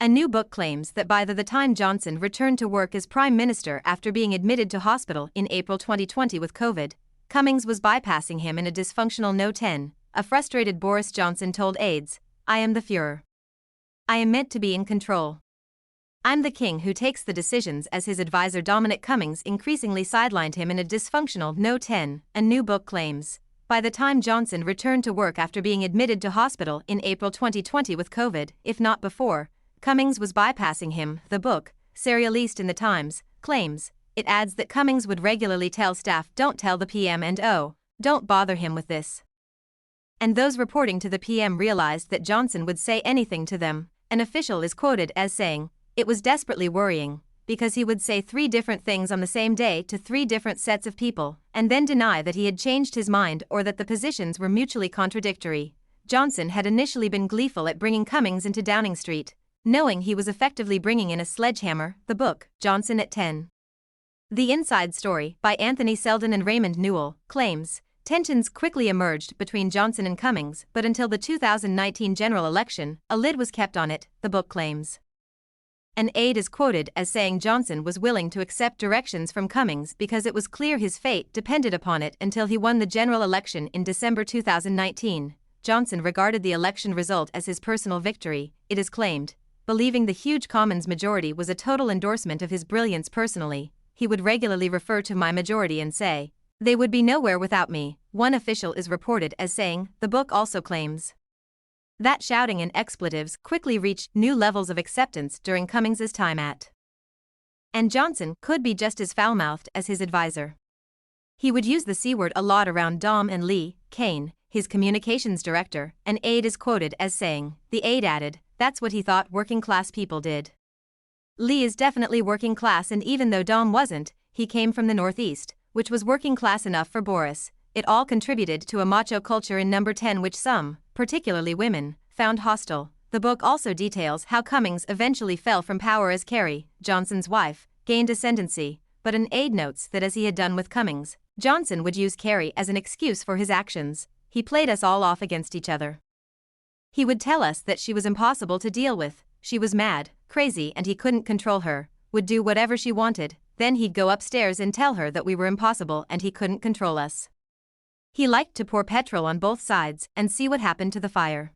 A new book claims that by the time Johnson returned to work as Prime Minister after being admitted to hospital in April 2020 with COVID, Cummings was bypassing him in a dysfunctional No 10. A frustrated Boris Johnson told aides, "I am the Fuhrer. I am meant to be in control. I'm the king who takes the decisions," as his advisor Dominic Cummings increasingly sidelined him in a dysfunctional No 10. A new book claims. By the time Johnson returned to work after being admitted to hospital in April 2020 with COVID, if not before, Cummings was bypassing him. The book, serialised in the Times, claims. It adds that Cummings would regularly tell staff, "Don't tell the PM and oh, don't bother him with this." And those reporting to the PM realized that Johnson would say anything to them. An official is quoted as saying, "It was desperately worrying, because he would say 3 different things on the same day to 3 different sets of people, and then deny that he had changed his mind or that the positions were mutually contradictory." Johnson had initially been gleeful at bringing Cummings into Downing Street, knowing he was effectively bringing in a sledgehammer. The book, Johnson at 10. The Inside Story, by Anthony Seldon and Raymond Newell, claims. Tensions quickly emerged between Johnson and Cummings, but until the 2019 general election, a lid was kept on it, the book claims. An aide is quoted as saying Johnson was willing to accept directions from Cummings because it was clear his fate depended upon it until he won the general election in December 2019. Johnson regarded the election result as his personal victory, it is claimed, believing the huge Commons majority was a total endorsement of his brilliance personally. He would regularly refer to "my majority" and say, "They would be nowhere without me." One official is reported as saying. The book also claims that shouting and expletives quickly reached new levels of acceptance during Cummings's time at. And Johnson could be just as foul-mouthed as his advisor. He would use the C-word a lot around Dom and Lee Kane, his communications director. An aide is quoted as saying. The aide added, "That's what he thought working-class people did. Lee is definitely working class, and even though Dom wasn't, he came from the Northeast, which was working class enough for Boris." It all contributed to a macho culture in number 10 which some, particularly women, found hostile. The book also details how Cummings eventually fell from power as Carrie, Johnson's wife, gained ascendancy, but an aide notes that as he had done with Cummings, Johnson would use Carrie as an excuse for his actions. He played us all off against each other. He would tell us that she was impossible to deal with, she was mad, crazy, and he couldn't control her, would do whatever she wanted. Then he'd go upstairs and tell her that we were impossible and he couldn't control us. He liked to pour petrol on both sides and see what happened to the fire.